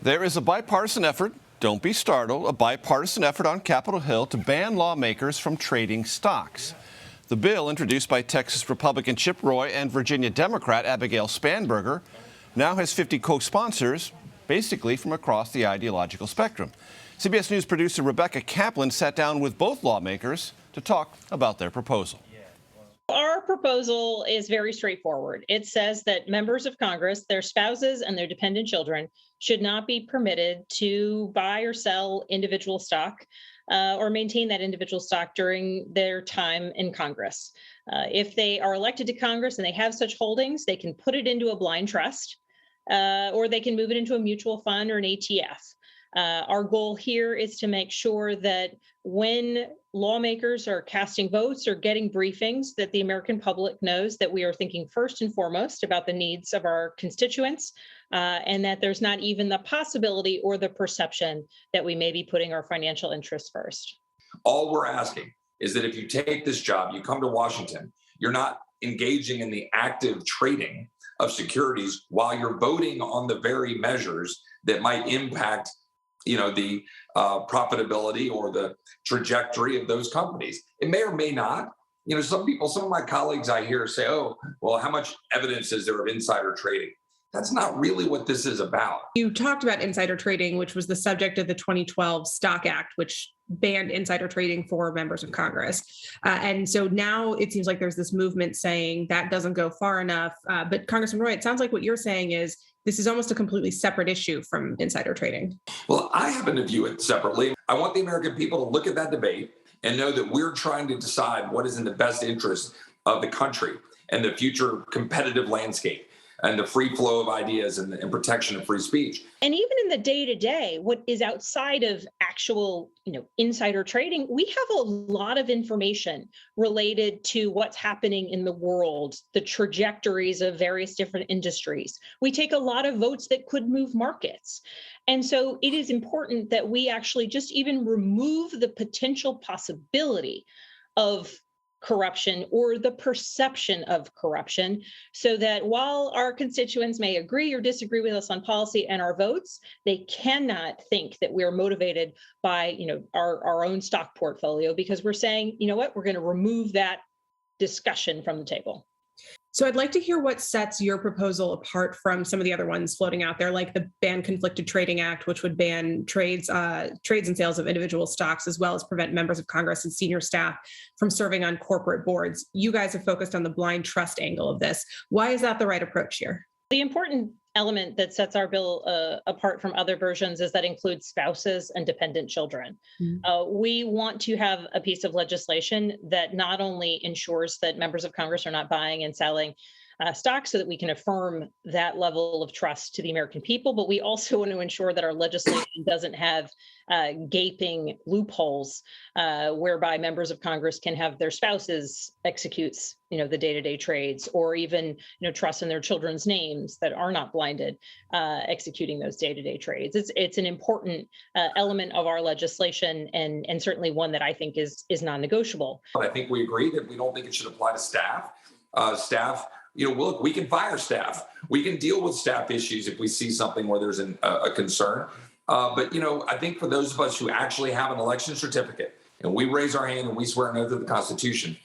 There is a bipartisan effort, don't be startled, a bipartisan effort on Capitol Hill to ban lawmakers from trading stocks. The bill, introduced by Texas Republican Chip Roy and Virginia Democrat Abigail Spanberger, now has 50 co-sponsors, basically from across the ideological spectrum. CBS News producer Rebecca Kaplan sat down with both lawmakers to talk about their proposal. Our proposal is very straightforward. It says that members of Congress, their spouses, and their dependent children should not be permitted to buy or sell individual stock or maintain that individual stock during their time in Congress. If they are elected to Congress and they have such holdings, they can put it into a blind trust or they can move it into a mutual fund or an ETF. Our goal here is to make sure that when lawmakers are casting votes or getting briefings, that the American public knows that we are thinking first and foremost about the needs of our constituents, and that there's not even the possibility or the perception that we may be putting our financial interests first. All we're asking is that if you take this job, you come to Washington, you're not engaging in the active trading of securities while you're voting on the very measures that might impact the profitability or the trajectory of those companies. It may or may not. Some of my colleagues I hear say, oh, well, how much evidence is there of insider trading? That's not really what this is about. You talked about insider trading, which was the subject of the 2012 Stock Act, which banned insider trading for members of Congress. And so now it seems like there's this movement saying that doesn't go far enough. But Congressman Roy, it sounds like what you're saying is this is almost a completely separate issue from insider trading. Well, I happen to view it separately. I want the American people to look at that debate and know that we're trying to decide what is in the best interest of the country and the future competitive landscape and the free flow of ideas and protection of free speech. And even in the day-to-day, what is outside of actual, insider trading, we have a lot of information related to what's happening in the world, the trajectories of various different industries. We take a lot of votes that could move markets. And so it is important that we actually just even remove the potential possibility of corruption or the perception of corruption, so that while our constituents may agree or disagree with us on policy and our votes, they cannot think that we're motivated by our own stock portfolio, because we're saying, we're going to remove that discussion from the table. So I'd like to hear what sets your proposal apart from some of the other ones floating out there, like the Ban Conflicted Trading Act, which would ban trades and sales of individual stocks, as well as prevent members of Congress and senior staff from serving on corporate boards. You guys have focused on the blind trust angle of this. Why is that the right approach here? The important element that sets our bill apart from other versions is that includes spouses and dependent children. Mm-hmm. We want to have a piece of legislation that not only ensures that members of Congress are not buying and selling stocks so that we can affirm that level of trust to the American people, but we also want to ensure that our legislation doesn't have gaping loopholes whereby members of Congress can have their spouses execute the day-to-day trades, or even trust in their children's names that are not blinded executing those day-to-day trades. It's an important element of our legislation, and certainly one that I think is non-negotiable. I think we agree that we don't think it should apply to staff. Look, we can fire staff. We can deal with staff issues if we see something where there's a concern. But I think for those of us who actually have an election certificate and we raise our hand and we swear an oath to the Constitution,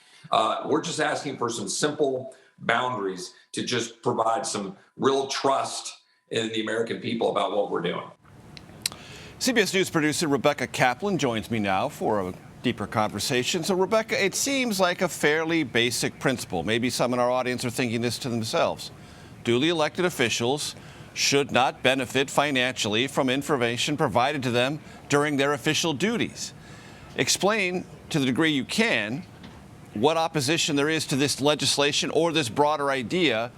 we're just asking for some simple boundaries to just provide some real trust in the American people about what we're doing. CBS News producer Rebecca Kaplan joins me now for a deeper conversation. So, Rebecca, it seems like a fairly basic principle. Maybe some in our audience are thinking this to themselves. Duly elected officials should not benefit financially from information provided to them during their official duties. Explain, to the degree you can, what opposition there is to this legislation or this broader idea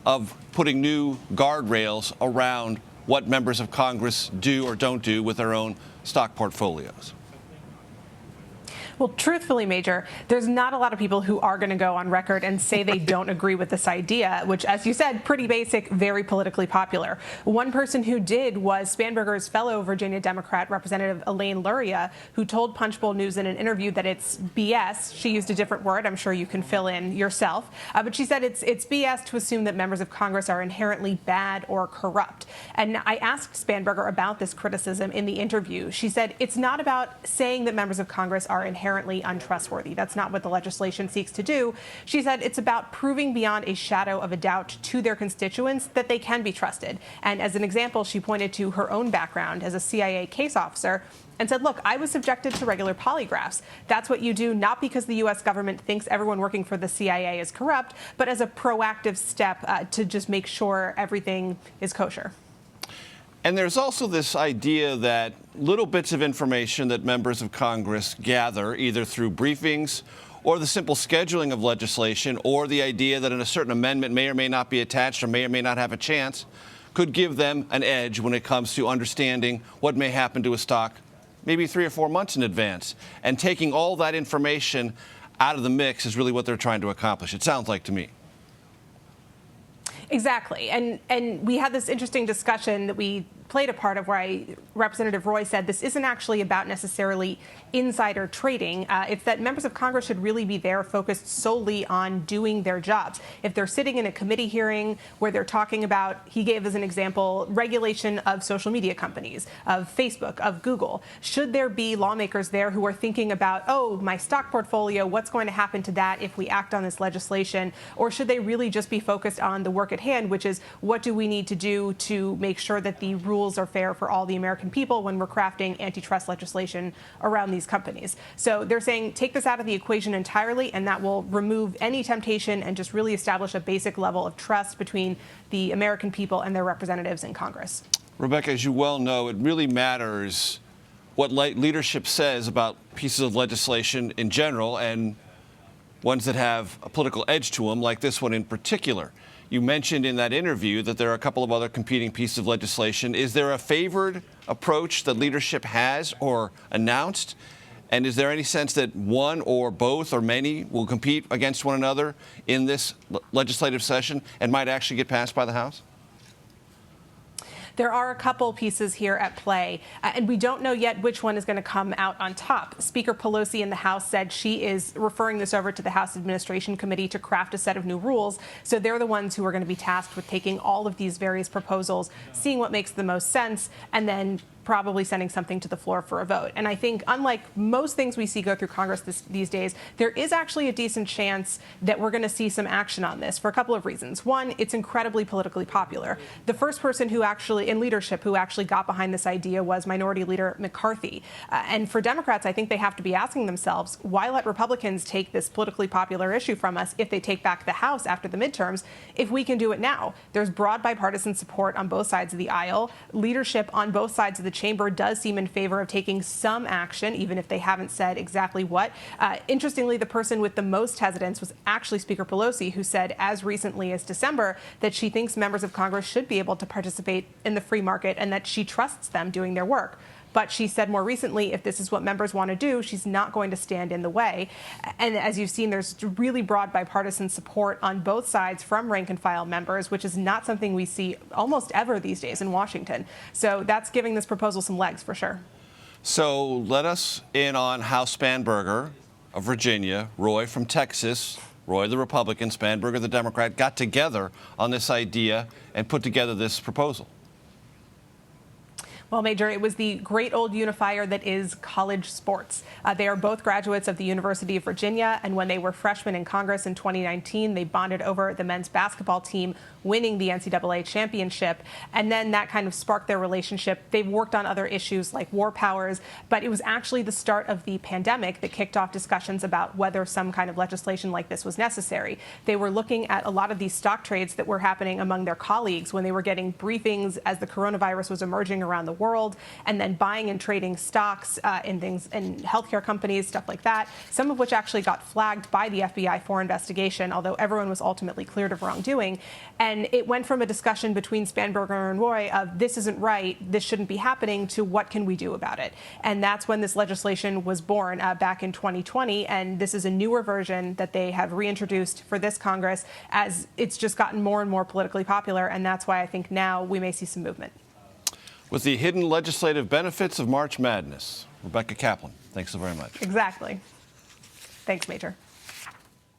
of putting new guardrails around what members of Congress do or don't do with their own stock portfolios. Well, truthfully, Major, there's not a lot of people who are going to go on record and say they don't agree with this idea, which, as you said, pretty basic, very politically popular. One person who did was Spanberger's fellow Virginia Democrat, Representative Elaine Luria, who told Punchbowl News in an interview that it's BS. She used a different word. I'm sure you can fill in yourself. But she said it's BS to assume that members of Congress are inherently bad or corrupt. And I asked Spanberger about this criticism in the interview. She said it's not about saying that members of Congress are inherently untrustworthy. That's not what the legislation seeks to do. She said it's about proving beyond a shadow of a doubt to their constituents that they can be trusted. And as an example, she pointed to her own background as a CIA case officer and said, look, I was subjected to regular polygraphs. That's what you do, not because the U.S. government thinks everyone working for the CIA is corrupt, but as a proactive step to just make sure everything is kosher. And there's also this idea that little bits of information that members of Congress gather, either through briefings or the simple scheduling of legislation, or the idea that a certain amendment may or may not be attached or may not have a chance, could give them an edge when it comes to understanding what may happen to a stock maybe 3 or 4 months in advance. And taking all that information out of the mix is really what they're trying to accomplish, it sounds like to me. Exactly. And we had this interesting discussion that we played a part of where Representative Roy said this isn't actually about necessarily insider trading. It's that members of Congress should really be there focused solely on doing their jobs. If they're sitting in a committee hearing where they're talking about, he gave as an example, regulation of social media companies, of Facebook, of Google, should there be lawmakers there who are thinking about, oh, my stock portfolio, what's going to happen to that if we act on this legislation? Or should they really just be focused on the work at hand, which is what do we need to do to make sure that the rules are fair for all the American people when we're crafting antitrust legislation around these companies? So they're saying take this out of the equation entirely, and that will remove any temptation and just really establish a basic level of trust between the American people and their representatives in Congress. Rebecca, as you well know, it really matters what leadership says about pieces of legislation in general and ones that have a political edge to them, like this one in particular. You mentioned in that interview that there are a couple of other competing pieces of legislation. Is there a favored approach that leadership has or announced? And is there any sense that one or both or many will compete against one another in this legislative session and might actually get passed by the House? There are a couple pieces here at play, and we don't know yet which one is going to come out on top. Speaker Pelosi in the House said she is referring this over to the House Administration Committee to craft a set of new rules. So they're the ones who are going to be tasked with taking all of these various proposals, seeing what makes the most sense, and then probably sending something to the floor for a vote. And I think, unlike most things we see go through Congress these days, there is actually a decent chance that we're going to see some action on this for a couple of reasons. One, it's incredibly politically popular. The first person who actually, in leadership, who actually got behind this idea was Minority Leader McCarthy. And for Democrats, I think they have to be asking themselves, why let Republicans take this politically popular issue from us if they take back the House after the midterms, if we can do it now? There's broad bipartisan support on both sides of the aisle. Leadership on both sides of the chamber does seem in favor of taking some action, even if they haven't said exactly what. Interestingly, the person with the most hesitance was actually Speaker Pelosi, who said as recently as December that she thinks members of Congress should be able to participate in the free market and that she trusts them doing their work. But she said more recently, if this is what members want to do, she's not going to stand in the way. And as you've seen, there's really broad bipartisan support on both sides from rank and file members, which is not something we see almost ever these days in Washington. So that's giving this proposal some legs for sure. So let us in on how Spanberger of Virginia, Roy from Texas, Roy the Republican, Spanberger the Democrat, got together on this idea and put together this proposal. Well, Major, it was the great old unifier that is college sports. They are both graduates of the University of Virginia, and when they were freshmen in Congress in 2019, they bonded over the men's basketball team winning the NCAA championship, and then that kind of sparked their relationship. They've worked on other issues like war powers, but it was actually the start of the pandemic that kicked off discussions about whether some kind of legislation like this was necessary. They were looking at a lot of these stock trades that were happening among their colleagues when they were getting briefings as the coronavirus was emerging around the world, and then buying and trading stocks in healthcare companies, stuff like that, some of which actually got flagged by the FBI for investigation, although everyone was ultimately cleared of wrongdoing. And it went from a discussion between Spanberger and Roy of this isn't right, this shouldn't be happening, to what can we do about it? And that's when this legislation was born back in 2020. And this is a newer version that they have reintroduced for this Congress as it's just gotten more and more politically popular. And that's why I think now we may see some movement. With the hidden legislative benefits of March Madness. Rebecca Kaplan, thanks so very much. Exactly. Thanks, Major.